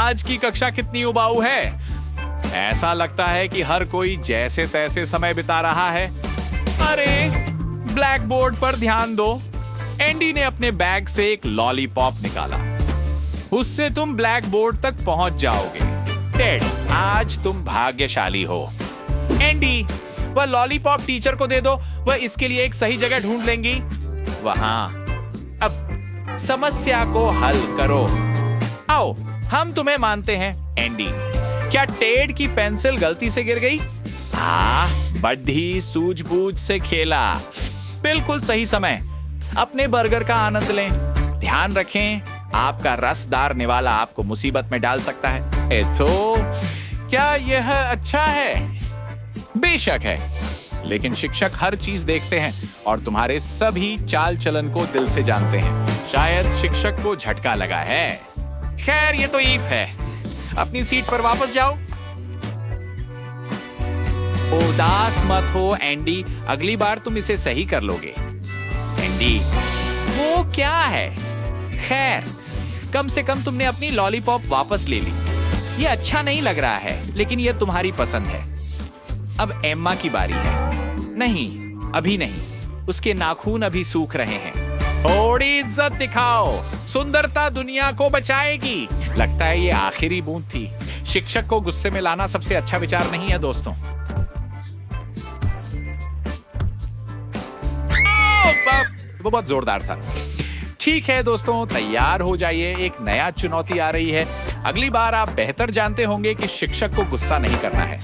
आज की कक्षा कितनी उबाऊ है। ऐसा लगता है कि हर कोई जैसे तैसे समय बिता रहा है। अरे, ब्लैक बोर्ड पर ध्यान दो। एंडी ने अपने बैग से एक लॉलीपॉप निकाला। उससे तुम ब्लैक बोर्ड तक पहुंच जाओगे। टेड, आज तुम भाग्यशाली हो। एंडी, वह लॉलीपॉप टीचर को दे दो, वह इसके लिए एक सही जगह ढूंढ लेंगी। वहां। अब समस्या को हल करो। आओ, हम तुम्हें मानते हैं। एंडी, क्या टेड की पेंसिल गलती से गिर गई? बड़ी सूझबूझ से खेला। बिल्कुल सही समय। अपने बर्गर का आनंद लें। ध्यान रखें, आपका रसदार निवाला आपको मुसीबत में डाल सकता है। तो क्या यह अच्छा है? बेशक है, लेकिन शिक्षक हर चीज देखते हैं और तुम्हारे सभी चाल चलन को दिल से जानते हैं। शायद शिक्षक को झटका लगा है। खैर, ये तो ईफ है। अपनी सीट पर वापस जाओ। उदास मत हो एंडी, अगली बार तुम इसे सही कर लोगे। एंडी, वो क्या है? खैर, कम से कम तुमने अपनी लॉलीपॉप वापस ले ली। ये अच्छा नहीं लग रहा है, लेकिन ये तुम्हारी पसंद है। अब एम्मा की बारी है। नहीं, अभी नहीं। उसके नाखून अभी सूख रहे हैं। थोड़ी इज्जत दिखाओ। सुंदरता दुनिया को बचाएगी। लगता है ये आखिरी बूंद थी। शिक्षक को गुस्से में लाना सबसे अच्छा विचार नहीं है दोस्तों। वो बहुत जोरदार था। ठीक है दोस्तों, तैयार हो जाइए। एक नया चुनौती आ रही है। अगली बार आप बेहतर जानते होंगे कि शिक्षक को गुस्सा नहीं करना है।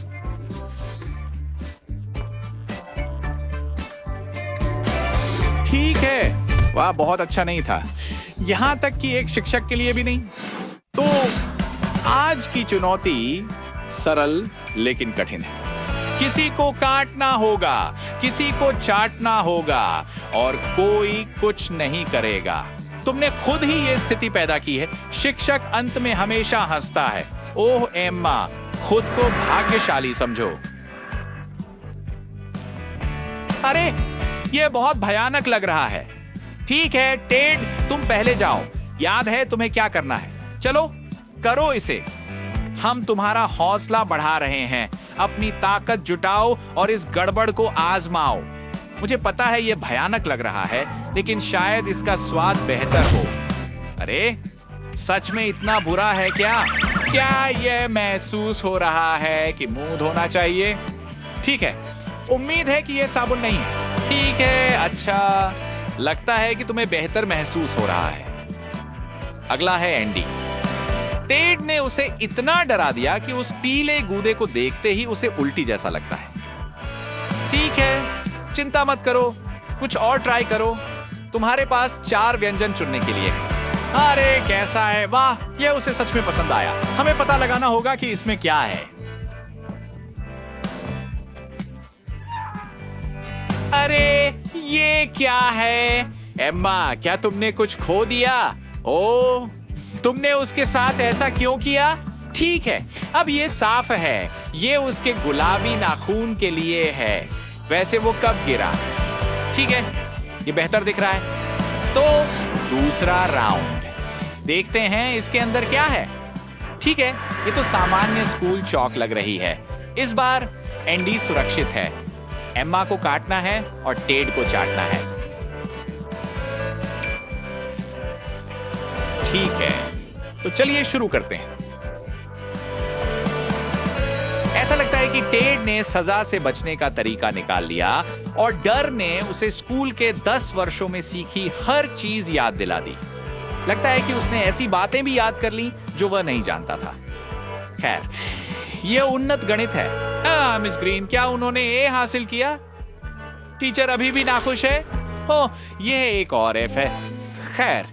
ठीक है, वाह, बहुत अच्छा नहीं था। यहां तक कि एक शिक्षक के लिए भी नहीं। तो आज की चुनौती सरल लेकिन कठिन है। किसी को काटना होगा, किसी को चाटना होगा और कोई कुछ नहीं करेगा। तुमने खुद ही यह स्थिति पैदा की है। शिक्षक अंत में हमेशा हंसता है। ओह एम्मा, खुद को भाग्यशाली समझो। अरे, यह बहुत भयानक लग रहा है। ठीक है टेड, तुम पहले जाओ। याद है तुम्हें क्या करना है। चलो, करो इसे। हम तुम्हारा हौसला बढ़ा रहे हैं। अपनी ताकत जुटाओ और इस गड़बड़ को आजमाओ। मुझे पता है यह भयानक लग रहा है, लेकिन शायद इसका स्वाद बेहतर हो। अरे, सच में इतना बुरा है क्या? क्या यह महसूस हो रहा है कि मुंह धोना चाहिए? ठीक है, उम्मीद है कि यह साबुन नहीं है। ठीक है, अच्छा, लगता है कि तुम्हें बेहतर महसूस हो रहा है। अगला है एंडी। टेड ने उसे इतना डरा दिया कि उस पीले गूदे को देखते ही उसे उल्टी जैसा लगता है। ठीक है, चिंता मत करो, कुछ और ट्राई करो। तुम्हारे पास 4 व्यंजन चुनने के लिए है। अरे कैसा है? वाह, यह उसे सच में पसंद आया। हमें पता लगाना होगा कि इसमें क्या है। अरे, ये क्या है? एम्मा, क्या तुमने कुछ खो दिया? ओह, तुमने उसके साथ ऐसा क्यों किया? ठीक है, अब ये साफ है। ये उसके गुलाबी नाखून के लिए है। वैसे वो कब गिरा? ठीक है, ये बेहतर दिख रहा है। तो दूसरा राउंड देखते हैं इसके अंदर क्या है। ठीक है, ये तो सामान्य स्कूल चौक लग रही है। इस बार एंडी सुरक्षित है। एम्मा को काटना है और टेड को चाटना है। ठीक है, तो चलिए शुरू करते हैं। ऐसा लगता है कि टेड ने सजा से बचने का तरीका निकाल लिया और डर ने उसे स्कूल के 10 वर्षों में सीखी हर चीज याद दिला दी। लगता है कि उसने ऐसी बातें भी याद कर ली जो वह नहीं जानता था। खैर, यह उन्नत गणित है। मिस ग्रीन, क्या उन्होंने ए हासिल किया? टीचर अभी भी नाखुश है। ओह, यह एक और एफ है। खैर,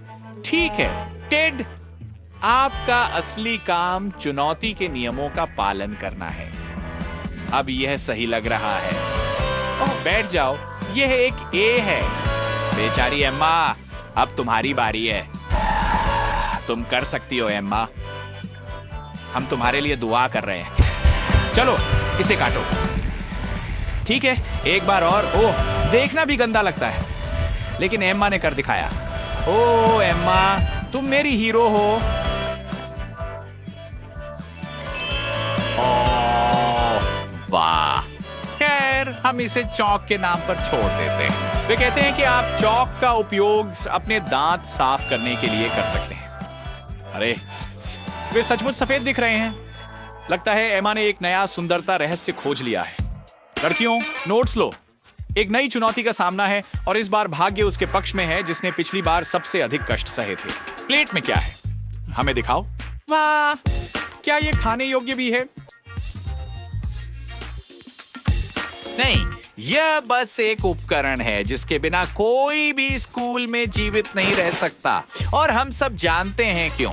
ठीक है टेड, आपका असली काम चुनौती के नियमों का पालन करना है। अब यह सही लग रहा है। ओह, बैठ जाओ, यह एक ए है। बेचारी एम्मा, अब तुम्हारी बारी है। तुम कर सकती हो एम्मा, हम तुम्हारे लिए दुआ कर रहे हैं। चलो, इसे काटो। ठीक है, एक बार और। ओह, देखना भी गंदा लगता है, लेकिन एम्मा ने कर दिखाया। ओह एम्मा, तुम मेरी हीरो हो। हम इसे चौक के नाम पर छोड़ देते हैं। वे कहते हैं कि आप चौक का उपयोग अपने दांत साफ करने के लिए कर सकते हैं। अरे वे सचमुच सफेद दिख रहे हैं। लगता है एमा ने एक नया सुंदरता रहस्य खोज लिया है। लड़कियों, नोट्स लो। एक नई चुनौती का सामना है और इस बार भाग्य उसके पक्ष में है, जिसने पिछली बार सबसे अधिक कष्ट सहे थे। प्लेट में क्या है हमें दिखाओ। वाह, क्या ये खाने योग्य भी है? नहीं, यह बस एक उपकरण है जिसके बिना कोई भी स्कूल में जीवित नहीं रह सकता, और हम सब जानते हैं क्यों।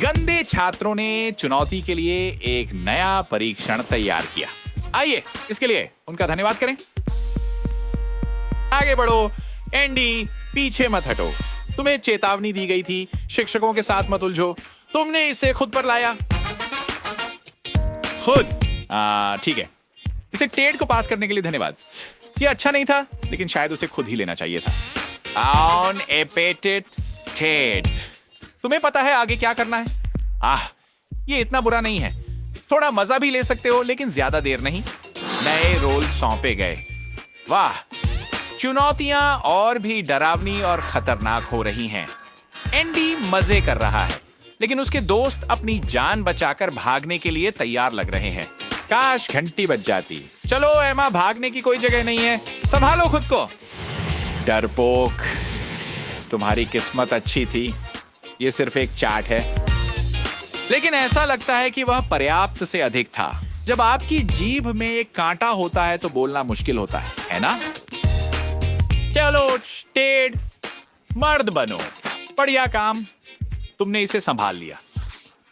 गंदे छात्रों ने चुनौती के लिए एक नया परीक्षण तैयार किया। आइए इसके लिए उनका धन्यवाद करें। आगे बढ़ो। एंडी, पीछे मत हटो। तुम्हें चेतावनी दी गई थी, शिक्षकों के साथ मत उलझो। तुमने इसे खुद पर लाया। खुद? ठीक है। इसे टेड को पास करने के लिए धन्यवाद। ये अच्छा नहीं था, लेकिन शायद उसे खुद ही लेना चाहिए था। ऑन एपेटेड टेड। तुम्हें पता है आगे क्या करना है? ये इतना बुरा नहीं है। थोड़ा मजा भी ले सकते हो, लेकिन ज्यादा देर नहीं। नए रोल सौंपे गए। वाह, चुनौतियां और भी डरावनी और खतरनाक हो रही हैं। एंडी मजे कर रहा है, लेकिन उसके दोस्त अपनी जान बचाकर भागने के लिए तैयार लग रहे हैं। काश घंटी बज जाती। चलो एमा, भागने की कोई जगह नहीं है। संभालो खुद को। डरपोक, तुम्हारी किस्मत अच्छी थी। ये सिर्फ एक चार्ट है, लेकिन ऐसा लगता है कि वह पर्याप्त से अधिक था। जब आपकी जीभ में एक कांटा होता है तो बोलना मुश्किल होता है ना? चलो टेड, मर्द बनो। बढ़िया काम, तुमने इसे संभाल लिया।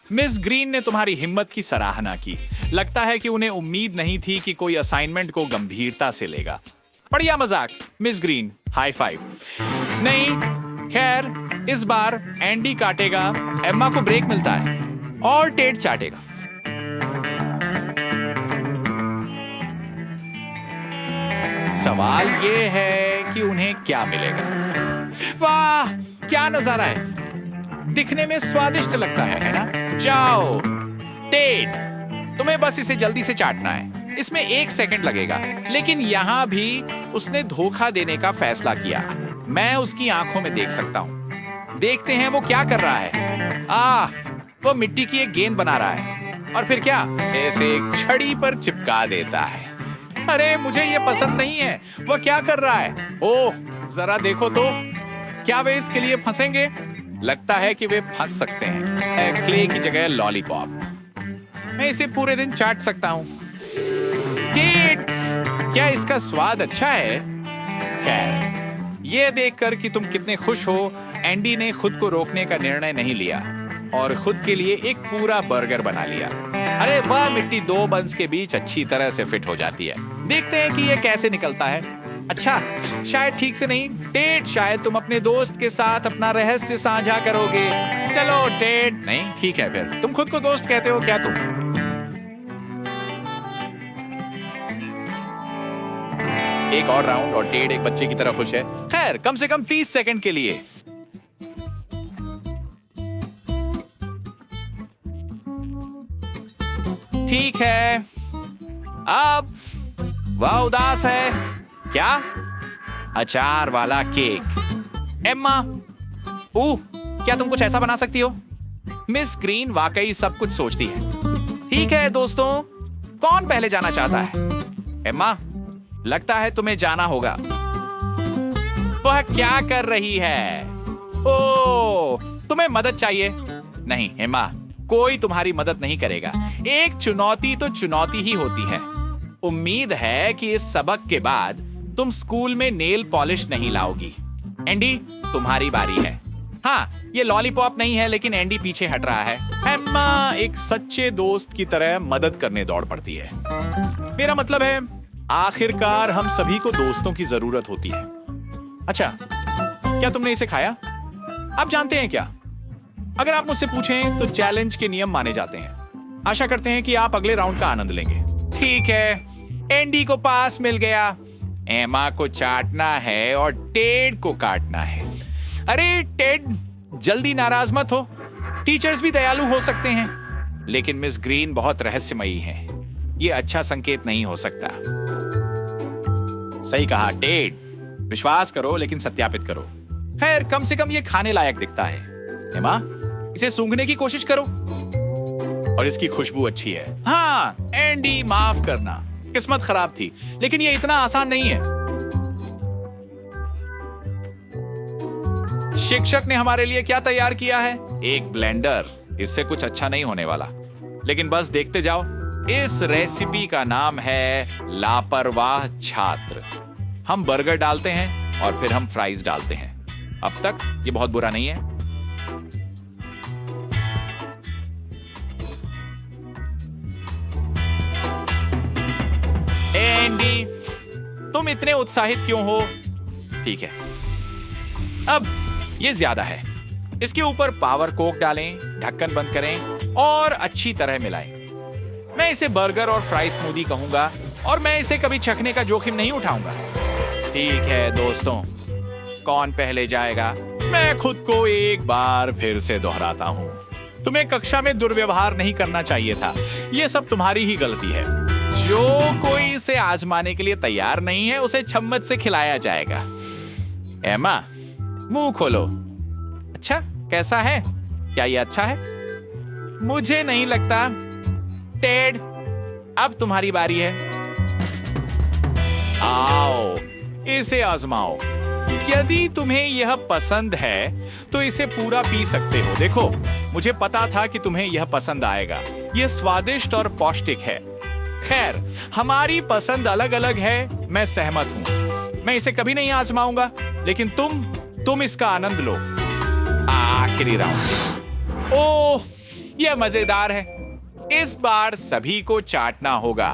मिस ग्रीन ने तुम्हारी हिम्मत की सराहना की। लगता है कि उन्हें उम्मीद नहीं थी कि कोई असाइनमेंट को गंभीरता से लेगा। बढ़िया मजाक मिस ग्रीन, हाई फाइव। नहीं, खैर इस बार एंडी काटेगा, एम्मा को ब्रेक मिलता है, और टेड चाटेगा। सवाल ये है कि उन्हें क्या मिलेगा। वाह, क्या नजारा है। दिखने में स्वादिष्ट लगता है ना? जाओ टेड, तुम्हें बस इसे जल्दी से चाटना है। इसमें 1 सेकंड लगेगा, लेकिन यहां भी उसने धोखा देने का फैसला किया। मैं उसकी आंखों में देख सकता हूं। देखते हैं वो क्या कर रहा है। वो मिट्टी की एक गेंद बना रहा है, और फिर क्या, इसे एक छड़ी पर चिपका देता है। अरे मुझे ये पसंद नहीं है। वो क्या कर रहा है? ओह, जरा देखो तो, क्या वे इसके लिए फंसेंगे? लगता है कि वे फंस सकते हैं। क्ले की जगह लॉलीपॉप। मैं इसे पूरे दिन चाट सकता हूं। टेड, क्या इसका स्वाद अच्छा है? खैर, यह देखकर कि तुम कितने खुश हो, एंडी ने खुद को रोकने का निर्णय नहीं लिया और खुद के लिए एक पूरा बर्गर बना लिया। अरे वह मिट्टी 2 बंस के बीच अच्छी तरह से फिट हो जाती है। देखते हैं कि यह कैसे निकलता है। अच्छा, शायद ठीक से नहीं। टेड, शायद तुम अपने दोस्त के साथ अपना रहस्य साझा करोगे। चलो टेड। नहीं, ठीक है फिर। तुम खुद को दोस्त कहते हो क्या तुम? एक और राउंड और टेड एक बच्चे की तरह खुश है। खैर, कम से कम 30 सेकंड के लिए। ठीक है। अब वह उदास है। क्या? अचार वाला केक। एम्मा, क्या तुम कुछ ऐसा बना सकती हो? मिस ग्रीन वाकई सब कुछ सोचती है। ठीक है दोस्तों, कौन पहले जाना चाहता है? एम्मा, लगता है तुम्हें जाना होगा। वह क्या कर रही है? ओह, तुम्हें मदद चाहिए? नहीं एम्मा, कोई तुम्हारी मदद नहीं करेगा। एक चुनौती तो चुनौती ही होती है। उम्मीद है कि इस सबक के बाद तुम स्कूल में नेल पॉलिश नहीं लाओगी। एंडी, तुम्हारी बारी है। हाँ, ये लॉलीपॉप नहीं है, लेकिन एंडी पीछे हट रहा है। एम्मा एक सच्चे दोस्त की तरह मदद करने दौड़ पड़ती है। मेरा मतलब है, आखिरकार हम सभी को दोस्तों की जरूरत होती है। अच्छा, क्या तुमने इसे खाया? आप जानते हैं क्या, अगर आप मुझसे पूछें तो चैलेंज के नियम माने जाते हैं। आशा करते हैं कि आप अगले राउंड का आनंद लेंगे। ठीक है, एंडी को पास मिल गया। एमा को चाटना है और टेड को काटना है। अरे टेड, जल्दी नाराज मत हो। टीचर्स भी दयालु हो सकते हैं, लेकिन मिस ग्रीन बहुत रहस्यमयी है। ये अच्छा संकेत नहीं हो सकता। सही कहा टेड। विश्वास करो लेकिन सत्यापित करो। खैर कम से कम ये खाने लायक दिखता है। एमा, इसे सूंघने की कोशिश करो। और इसकी खुशबू अच्छी है। हाँ एंडी, माफ करना, किस्मत खराब थी, लेकिन ये इतना आसान नहीं है। शिक्षक ने हमारे लिए क्या तैयार किया है? एक ब्लेंडर। इससे कुछ अच्छा नहीं होने वाला, लेकिन बस देखते जाओ। इस रेसिपी का नाम है लापरवाह छात्र। हम बर्गर डालते हैं और फिर हम फ्राइज डालते हैं। अब तक ये बहुत बुरा नहीं है। एंडी, तुम इतने उत्साहित क्यों हो? ठीक है, अब ये ज्यादा है। इसके ऊपर पावर कोक डालें, ढक्कन बंद करें और अच्छी तरह मिलाएं। मैं इसे बर्गर और फ्राई स्मूदी कहूंगा और मैं इसे कभी चखने का जोखिम नहीं उठाऊंगा। ठीक है दोस्तों, कौन पहले जाएगा? मैं खुद को एक बार फिर से दोहराता हूं, तुम्हें कक्षा में दुर्व्यवहार नहीं करना चाहिए था। यह सब तुम्हारी ही गलती है। जो कोई इसे आजमाने के लिए तैयार नहीं है, उसे चम्मच से खिलाया जाएगा। एमा, मुंह खोलो। अच्छा, कैसा है? क्या ये अच्छा है? मुझे नहीं लगता। टेड, अब तुम्हारी बारी है। आओ, इसे आजमाओ। यदि तुम्हें यह पसंद है तो इसे पूरा पी सकते हो। देखो, मुझे पता था कि तुम्हें यह पसंद आएगा। यह स्वादिष्ट और पौष्टिक है। खैर, हमारी पसंद अलग अलग है, मैं सहमत हूं। मैं इसे कभी नहीं आजमाऊंगा, लेकिन तुम इसका आनंद लो। आखिरी राउंड। ओह, यह मजेदार है। इस बार सभी को चाटना होगा।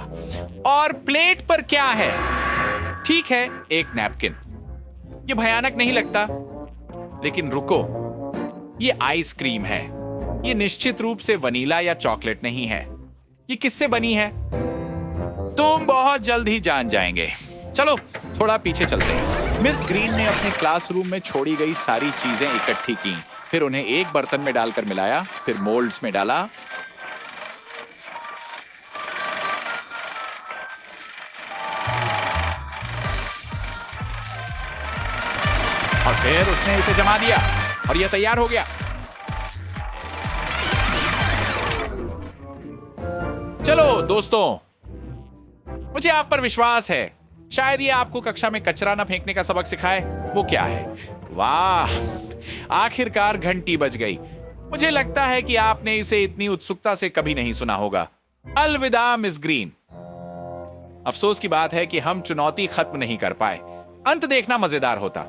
और प्लेट पर क्या है? ठीक है, एक नैपकिन। यह भयानक नहीं लगता, लेकिन रुको, यह आइसक्रीम है। यह निश्चित रूप से वनीला या चॉकलेट नहीं है। यह किससे बनी है? तुम बहुत जल्द ही जान जाएंगे। चलो थोड़ा पीछे चलते हैं। मिस ग्रीन ने अपने क्लासरूम में छोड़ी गई सारी चीजें इकट्ठी की, फिर उन्हें एक बर्तन में डालकर मिलाया, फिर मोल्ड्स में डाला। और फिर उसने इसे जमा दिया और यह तैयार हो गया। चलो दोस्तों, मुझे आप पर विश्वास है। शायद ये आपको कक्षा में कचरा न फेंकने का सबक सिखाए। वो क्या है? वाह, आखिरकार घंटी बज गई। मुझे लगता है कि आपने इसे इतनी उत्सुकता से कभी नहीं सुना होगा। अलविदा मिस ग्रीन। अफसोस की बात है कि हम चुनौती खत्म नहीं कर पाए। अंत देखना मजेदार होता।